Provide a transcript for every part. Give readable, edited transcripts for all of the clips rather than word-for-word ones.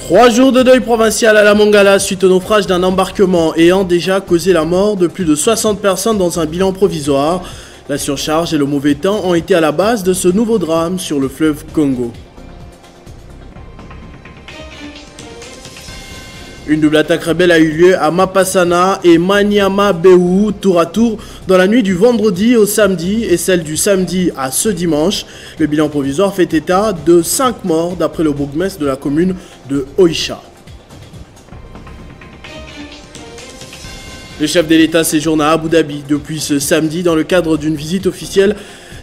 3 jours de deuil provincial à la Mongala suite au naufrage d'un embarquement ayant déjà causé la mort de plus de 60 personnes dans un bilan provisoire. La surcharge et le mauvais temps ont été à la base de ce nouveau drame sur le fleuve Congo. Une double attaque rebelle a eu lieu à Mapasana et Manyama-Béou, tour à tour, dans la nuit du vendredi au samedi et celle du samedi à ce dimanche. Le bilan provisoire fait état de 5 morts d'après le bourgmestre de la commune de Oicha. Le chef de l'État séjourne à Abu Dhabi depuis ce samedi dans le cadre d'une visite officielle.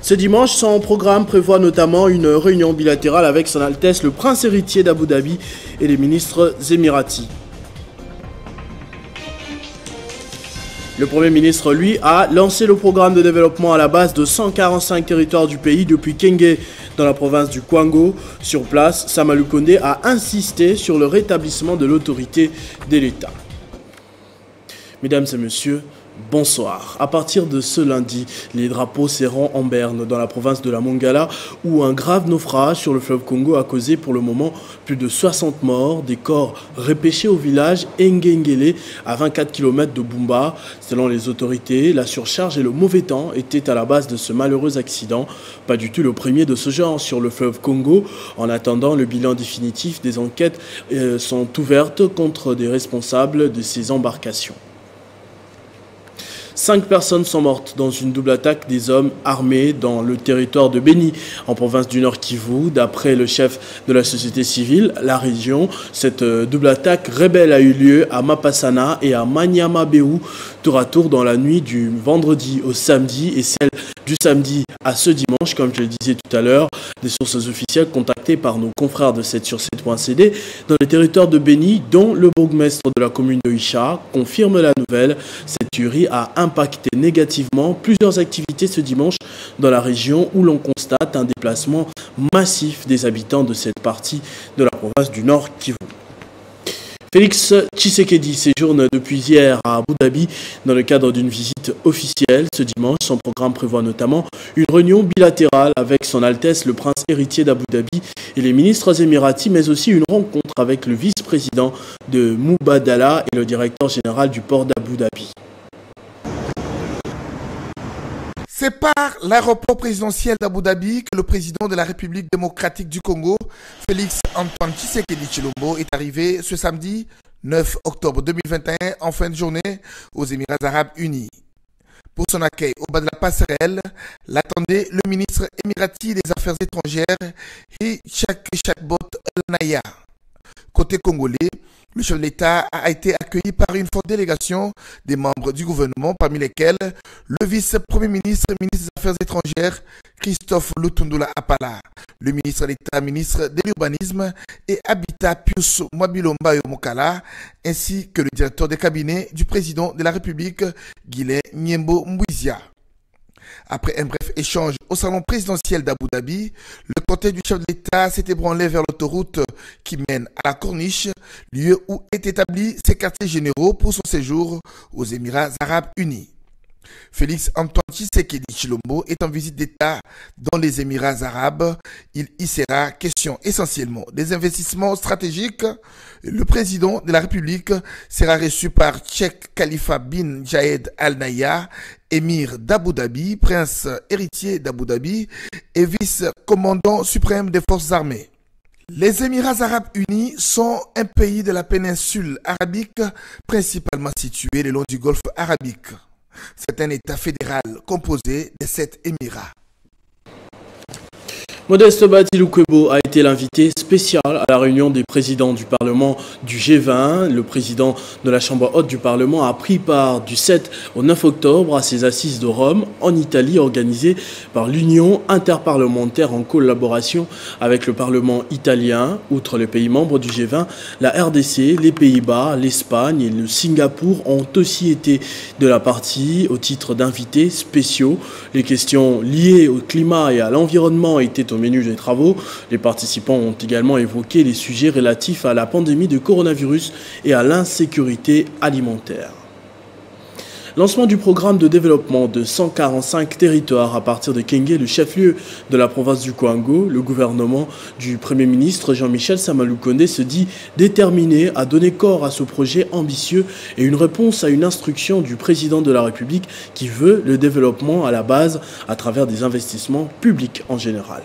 Ce dimanche, son programme prévoit notamment une réunion bilatérale avec son Altesse le Prince héritier d'Abu Dhabi et les ministres émiratis. Le Premier ministre, lui, a lancé le programme de développement à la base de 145 territoires du pays depuis Kenge, dans la province du Kwango. Sur place, Sama Lukonde a insisté sur le rétablissement de l'autorité de l'État. Mesdames et messieurs, bonsoir. À partir de ce lundi, les drapeaux seront en berne dans la province de la Mongala où un grave naufrage sur le fleuve Congo a causé pour le moment plus de 60 morts, des corps repêchés au village Ngengele à 24 km de Bumba. Selon les autorités, la surcharge et le mauvais temps étaient à la base de ce malheureux accident. Pas du tout le premier de ce genre sur le fleuve Congo. En attendant le bilan définitif, des enquêtes sont ouvertes contre des responsables de ces embarcations. 5 personnes sont mortes dans une double attaque des hommes armés dans le territoire de Beni, en province du Nord Kivu. D'après le chef de la société civile, la région, cette double attaque rebelle a eu lieu à Mapasana et à Manyama-Béou, tour à tour dans la nuit du vendredi au samedi et celle du samedi à ce dimanche, comme je le disais tout à l'heure. Des sources officielles contactées par nos confrères de 7sur7.cd dans les territoires de Beni, dont le bourgmestre de la commune de Oicha, confirme la nouvelle. Cette tuerie a impacté négativement plusieurs activités ce dimanche dans la région où l'on constate un déplacement massif des habitants de cette partie de la province du Nord Kivu. Félix Tshisekedi séjourne depuis hier à Abu Dhabi dans le cadre d'une visite officielle. Ce dimanche, son programme prévoit notamment une réunion bilatérale avec son Altesse le Prince héritier d'Abu Dhabi et les ministres émiratis, mais aussi une rencontre avec le vice-président de Mubadala et le directeur général du port d'Abu Dhabi. C'est par l'aéroport présidentiel d'Abu Dhabi que le président de la République démocratique du Congo, Félix Antoine Tshisekedi Tshilombo, est arrivé ce samedi 9 octobre 2021 en fin de journée aux Émirats Arabes Unis. Pour son accueil au bas de la passerelle, l'attendait le ministre émirati des Affaires étrangères et Chakbot El-Naya. Côté congolais, le chef de l'État a été accueilli par une forte délégation des membres du gouvernement, parmi lesquels le vice-premier ministre, ministre des Affaires étrangères, Christophe Lutundula Apala, le ministre d'État, ministre de l'Urbanisme et Habitat Pius Mwabilomba Mokala, ainsi que le directeur de cabinet du président de la République, Guilain Nyembo Mbouizia. Après un bref échange au salon présidentiel d'Abu Dhabi, le cortège du chef de l'État s'est ébranlé vers l'autoroute qui mène à la Corniche, lieu où est établi ses quartiers généraux pour son séjour aux Émirats Arabes Unis. Félix Antoine Tshisekedi Tshilombo est en visite d'État dans les Émirats Arabes. Il y sera question essentiellement des investissements stratégiques. Le président de la République sera reçu par Sheikh Khalifa bin Zayed Al Nahyan, émir d'Abu Dhabi, prince héritier d'Abu Dhabi et vice-commandant suprême des forces armées. Les Émirats Arabes Unis sont un pays de la péninsule arabique, principalement situé le long du golfe arabique. C'est un État fédéral composé de 7 Émirats. Modeste Batiloukwebo a été l'invité spécial à la réunion des présidents du Parlement du G20. Le président de la Chambre haute du Parlement a pris part du 7 au 9 octobre à ses assises de Rome, en Italie, organisées par l'Union interparlementaire en collaboration avec le Parlement italien. Outre les pays membres du G20, la RDC, les Pays-Bas, l'Espagne et le Singapour ont aussi été de la partie au titre d'invités spéciaux. Les questions liées au climat et à l'environnement étaient au menu des travaux. Les participants ont également évoqué les sujets relatifs à la pandémie de coronavirus et à l'insécurité alimentaire. Lancement du programme de développement de 145 territoires à partir de Kenge, le chef-lieu de la province du Kwango. Le gouvernement du Premier ministre Jean-Michel Sama-Lukonde se dit déterminé à donner corps à ce projet ambitieux et une réponse à une instruction du président de la République qui veut le développement à la base à travers des investissements publics en général.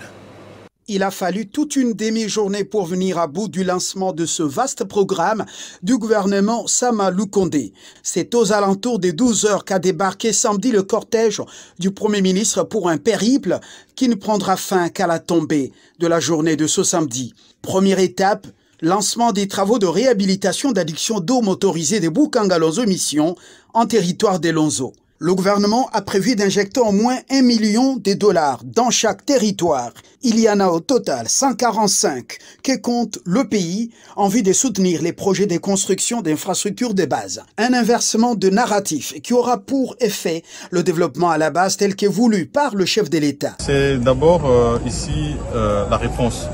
Il a fallu toute une demi-journée pour venir à bout du lancement de ce vaste programme du gouvernement Sama-Lukonde. C'est aux alentours des 12 heures qu'a débarqué samedi le cortège du Premier ministre pour un périple qui ne prendra fin qu'à la tombée de la journée de ce samedi. Première étape, lancement des travaux de réhabilitation d'adduction d'eau motorisée des Boukangalonzo Mission en territoire des Lonzo. Le gouvernement a prévu d'injecter au moins 1 million de dollars dans chaque territoire. Il y en a au total 145 que compte le pays en vue de soutenir les projets de construction d'infrastructures de base. Un inversement de narratif qui aura pour effet le développement à la base tel que voulu par le chef de l'État. C'est d'abord ici la réponse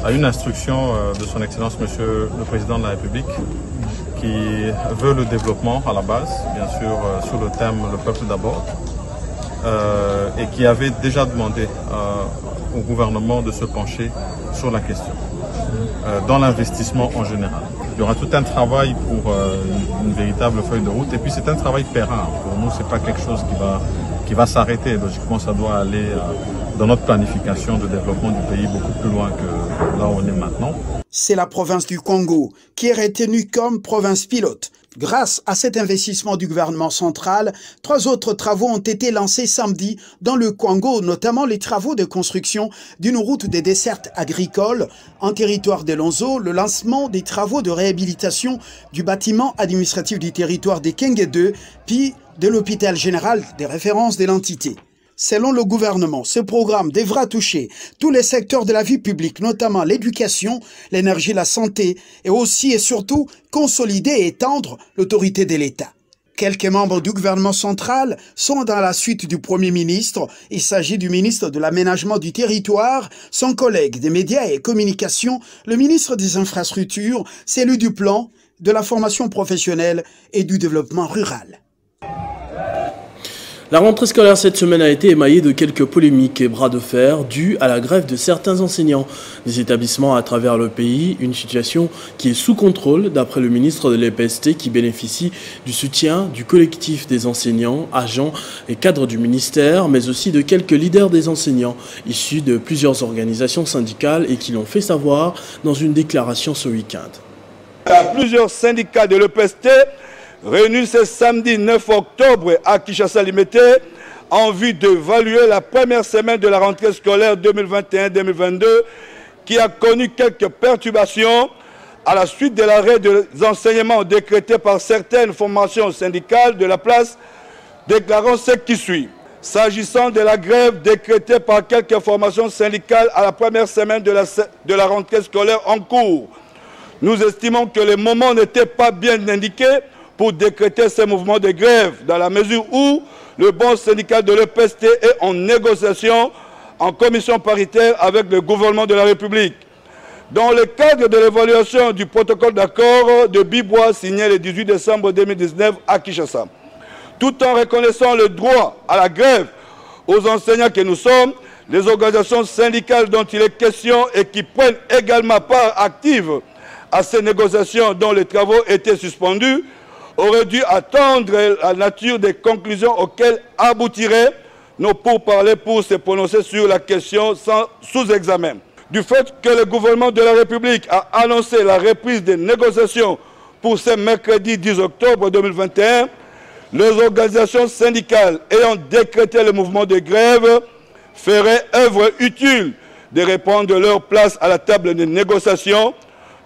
à une instruction de son Excellence Monsieur le Président de la République qui veut le développement à la base, bien sûr sur le thème « Le peuple d'abord » et qui avait déjà demandé au gouvernement de se pencher sur la question, dans l'investissement en général. Il y aura tout un travail pour une véritable feuille de route et puis c'est un travail périn. Pour nous, ce n'est pas quelque chose qui va s'arrêter. Logiquement, ça doit aller dans notre planification de développement du pays beaucoup plus loin que là où on est maintenant. C'est la province du Congo qui est retenue comme province pilote. Grâce à cet investissement du gouvernement central, 3 autres travaux ont été lancés samedi dans le Congo, notamment les travaux de construction d'une route des dessertes agricoles en territoire de Lonzo, le lancement des travaux de réhabilitation du bâtiment administratif du territoire des Kenge 2, puis de l'hôpital général des références de l'entité. Selon le gouvernement, ce programme devra toucher tous les secteurs de la vie publique, notamment l'éducation, l'énergie, la santé, et aussi et surtout consolider et étendre l'autorité de l'État. Quelques membres du gouvernement central sont dans la suite du Premier ministre. Il s'agit du ministre de l'Aménagement du Territoire, son collègue des médias et communications, le ministre des Infrastructures, celui du Plan, de la formation professionnelle et du développement rural. La rentrée scolaire cette semaine a été émaillée de quelques polémiques et bras de fer dus à la grève de certains enseignants des établissements à travers le pays, une situation qui est sous contrôle d'après le ministre de l'EPST qui bénéficie du soutien du collectif des enseignants, agents et cadres du ministère, mais aussi de quelques leaders des enseignants issus de plusieurs organisations syndicales et qui l'ont fait savoir dans une déclaration ce week-end. Plusieurs syndicats de l'EPST réunis ce samedi 9 octobre à Kinshasa Limité en vue d'évaluer la première semaine de la rentrée scolaire 2021-2022 qui a connu quelques perturbations à la suite de l'arrêt des enseignements décrétés par certaines formations syndicales de la place, déclarant ce qui suit. S'agissant de la grève décrétée par quelques formations syndicales à la première semaine de la rentrée scolaire en cours, nous estimons que le moment n'était pas bien indiqué pour décréter ces mouvements de grève, dans la mesure où le bon syndicat de l'EPST est en négociation en commission paritaire avec le gouvernement de la République. Dans le cadre de l'évaluation du protocole d'accord de Bibois signé le 18 décembre 2019 à Kinshasa, tout en reconnaissant le droit à la grève aux enseignants que nous sommes, les organisations syndicales dont il est question et qui prennent également part active à ces négociations dont les travaux étaient suspendus, aurait dû attendre la nature des conclusions auxquelles aboutiraient nos pourparlers pour se prononcer sur la question sous examen. Du fait que le gouvernement de la République a annoncé la reprise des négociations pour ce mercredi 10 octobre 2021, les organisations syndicales ayant décrété le mouvement de grève feraient œuvre utile de reprendre leur place à la table de négociation,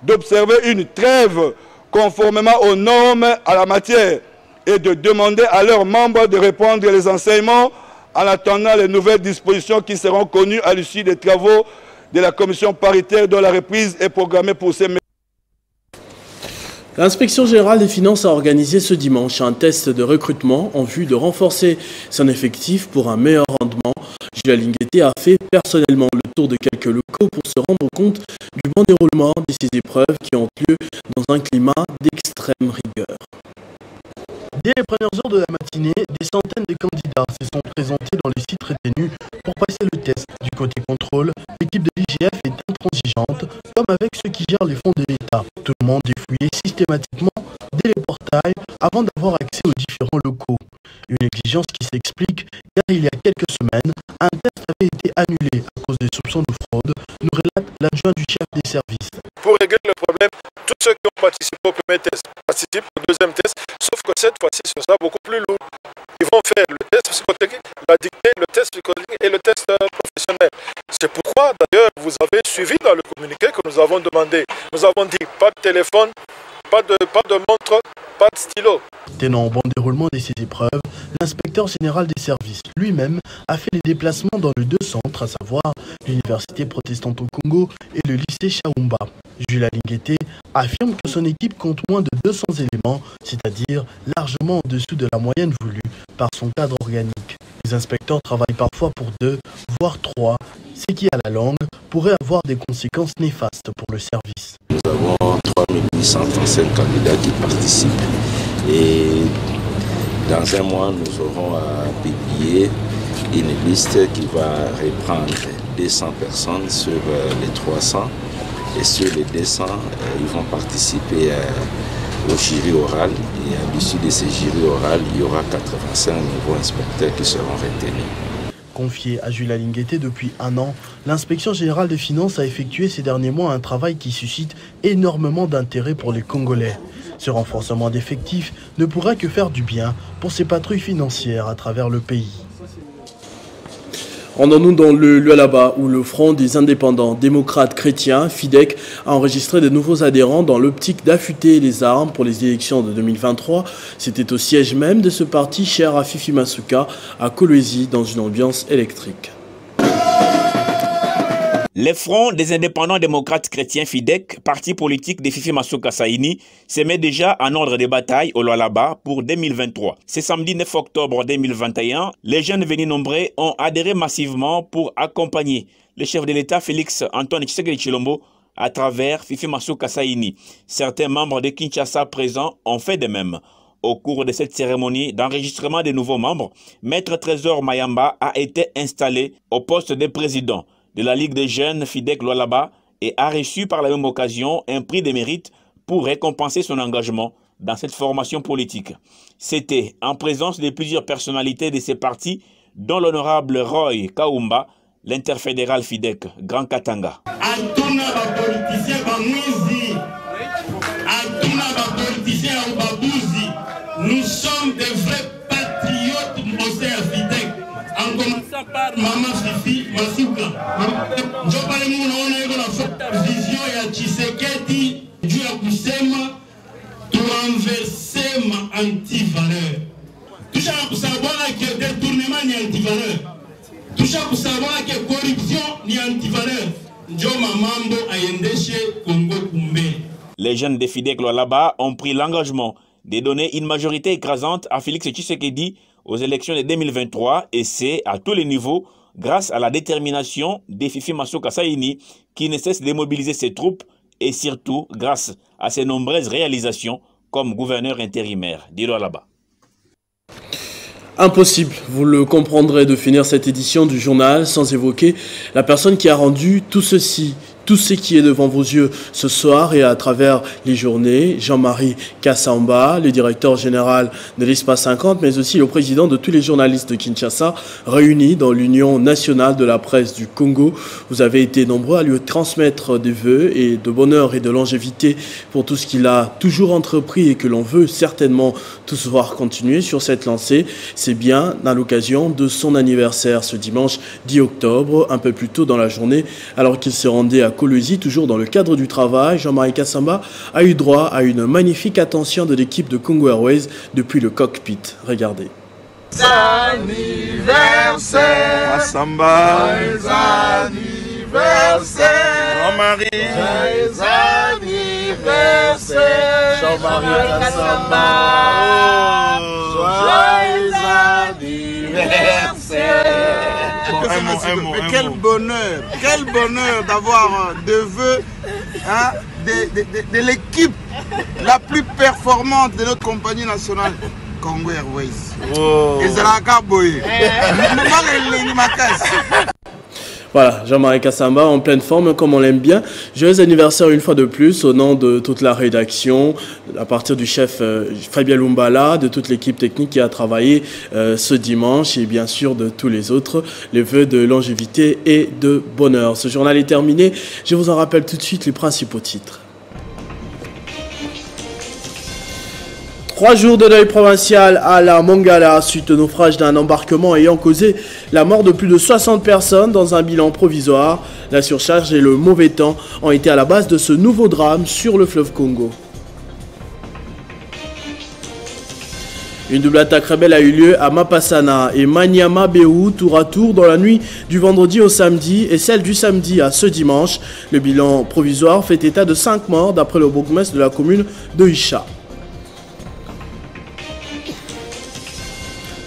d'observer une trêve conformément aux normes à la matière et de demander à leurs membres de reprendre les enseignements en attendant les nouvelles dispositions qui seront connues à l'issue des travaux de la commission paritaire dont la reprise est programmée pour ces... L'inspection générale des finances a organisé ce dimanche un test de recrutement en vue de renforcer son effectif pour un meilleur rendement. Julia Linguetti a fait personnellement le tour de quelques locaux pour se rendre compte du bon déroulement de ces épreuves qui ont lieu dans un climat d'extrême rigueur. Dès les premières heures de la matinée, des centaines de candidats se sont présentés dans les sites retenus pour passer le test. Du côté contrôle, l'équipe de l'IGF est intransigeante, comme avec ceux qui gèrent les fonds de l'État. Tout le monde est fouillé systématiquement dès les portails avant d'avoir accès aux différents locaux. Une exigence qui s'explique car il y a quelques semaines, un test avait été annulé à cause des soupçons de fraude, nous relate l'adjoint du chef des services. Pour régler le problème, tous ceux qui ont participé au premier test participent au deuxième test, sauf que cette fois-ci, ce sera beaucoup plus lourd. Ils vont faire le test psychotechnique, la dictée, le test psychotechnique et le test professionnel. C'est pourquoi, d'ailleurs, vous avez suivi dans le communiqué que nous avons demandé. Nous avons dit pas de téléphone, pas de montre, pas de stylo. Tenant au bon déroulement de ces épreuves, l'inspecteur général des services lui-même a fait les déplacements dans les deux centres, à savoir l'Université protestante au Congo et le lycée Chaumba. Jules Alinguete affirme que son équipe compte moins de 200 éléments, c'est-à-dire largement en dessous de la moyenne voulue par son cadre organique. Les inspecteurs travaillent parfois pour 2, voire 3, ce qui à la longue pourrait avoir des conséquences néfastes pour le service. Nous avons 3835 candidats qui participent et dans un mois nous aurons à publier une liste qui va reprendre 200 personnes sur les 300 et sur les 200 ils vont participer au jury oral et à l'issue de ces jurys oral il y aura 85 nouveaux inspecteurs qui seront retenus. Confié à Jules Alinguete depuis un an, l'inspection générale des finances a effectué ces derniers mois un travail qui suscite énormément d'intérêt pour les Congolais. Ce renforcement d'effectifs ne pourra que faire du bien pour ces patrouilles financières à travers le pays. Rendons-nous dans le Lualaba où le Front des indépendants démocrates chrétiens, FIDEC, a enregistré de nouveaux adhérents dans l'optique d'affûter les armes pour les élections de 2023. C'était au siège même de ce parti cher à Fifi Masuka, à Kolwezi, dans une ambiance électrique. Les Fronts des indépendants démocrates chrétiens FIDEC, parti politique de Fifi Masuka Saini, se met déjà en ordre de bataille au Lualaba pour 2023. Ce samedi 9 octobre 2021, les jeunes venus nombreux ont adhéré massivement pour accompagner le chef de l'État Félix Antoine Tshisekedi Tshilombo à travers Fifi Masuka Saini. Certains membres de Kinshasa présents ont fait de même. Au cours de cette cérémonie d'enregistrement des nouveaux membres, Maître Trésor Mayamba a été installé au poste de président de la Ligue des jeunes FIDEC Lualaba et a reçu par la même occasion un prix de mérite pour récompenser son engagement dans cette formation politique. C'était en présence de plusieurs personnalités de ces partis, dont l'honorable Roy Kaumba, l'interfédéral FIDEC Grand Katanga. Nous sommes des vrais patriotes au sein FIDEC. En commençant par Maman Fifi Masuka. Je parle de la vision ya Tshisekedi juu ya kusema tuanverse ma anti-valeur. Tusha kusabwana que détournement ni anti-valeur. Tusha kusabwana que corruption ni anti-valeur. Njo mamambo ayendeshe Congo kumbe. Les jeunes de FIDEC Lualaba ont pris l'engagement de donner une majorité écrasante à Félix Tshisekedi aux élections de 2023 et c'est à tous les niveaux grâce à la détermination de Fifi Masuka Saini qui ne cesse de mobiliser ses troupes et surtout grâce à ses nombreuses réalisations comme gouverneur intérimaire d'Lualaba. Impossible, vous le comprendrez, de finir cette édition du journal sans évoquer la personne qui a rendu tout ceci. Tout ce qui est devant vos yeux ce soir et à travers les journées, Jean-Marie Kassamba, le directeur général de l'Espace 50, mais aussi le président de tous les journalistes de Kinshasa, réunis dans l'Union nationale de la presse du Congo. Vous avez été nombreux à lui transmettre des vœux et de bonheur et de longévité pour tout ce qu'il a toujours entrepris et que l'on veut certainement tous voir continuer sur cette lancée. C'est bien à l'occasion de son anniversaire ce dimanche 10 octobre, un peu plus tôt dans la journée, alors qu'il se rendait à Kolwezi, toujours dans le cadre du travail. Jean-Marie Kassamba a eu droit à une magnifique attention de l'équipe de Congo Airways depuis le cockpit. Regardez. Anniversaire Kassamba, anniversaire Jean-Marie, anniversaire Jean-Marie Kassamba, joyeux anniversaire. Quel bonheur d'avoir de vœux de l'équipe la plus performante de notre compagnie nationale. Congo Airways. Ezalaka boye. Voilà, Jean-Marie Kassamba en pleine forme comme on l'aime bien. Joyeux anniversaire une fois de plus au nom de toute la rédaction, à partir du chef Fabien Lumbala, de toute l'équipe technique qui a travaillé ce dimanche et bien sûr de tous les autres. Les vœux de longévité et de bonheur. Ce journal est terminé. Je vous en rappelle tout de suite les principaux titres. 3 jours de deuil provincial à la Mongala suite au naufrage d'un embarquement ayant causé la mort de plus de 60 personnes dans un bilan provisoire. La surcharge et le mauvais temps ont été à la base de ce nouveau drame sur le fleuve Congo. Une double attaque rebelle a eu lieu à Mapasana et Maniama Béou tour à tour dans la nuit du vendredi au samedi et celle du samedi à ce dimanche. Le bilan provisoire fait état de 5 morts d'après le bourgmestre de la commune de Isha.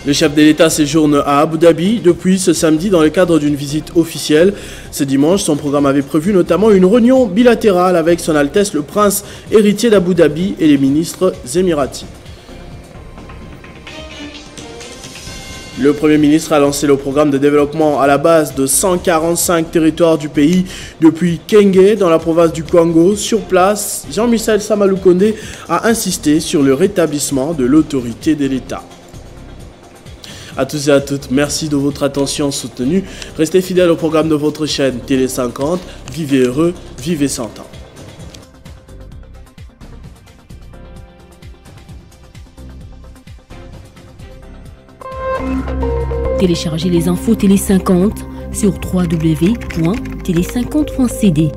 Le chef de l'État séjourne à Abu Dhabi depuis ce samedi dans le cadre d'une visite officielle. Ce dimanche, son programme avait prévu notamment une réunion bilatérale avec son Altesse le Prince héritier d'Abu Dhabi et les ministres émiratis. Le Premier ministre a lancé le programme de développement à la base de 145 territoires du pays depuis Kenge dans la province du Congo. Sur place, Jean-Michel Samaloukonde a insisté sur le rétablissement de l'autorité de l'État. À tous et à toutes, merci de votre attention soutenue. Restez fidèles au programme de votre chaîne Télé 50. Vivez heureux, vivez 100 ans. Téléchargez les infos Télé 50 sur www.tele50.cd.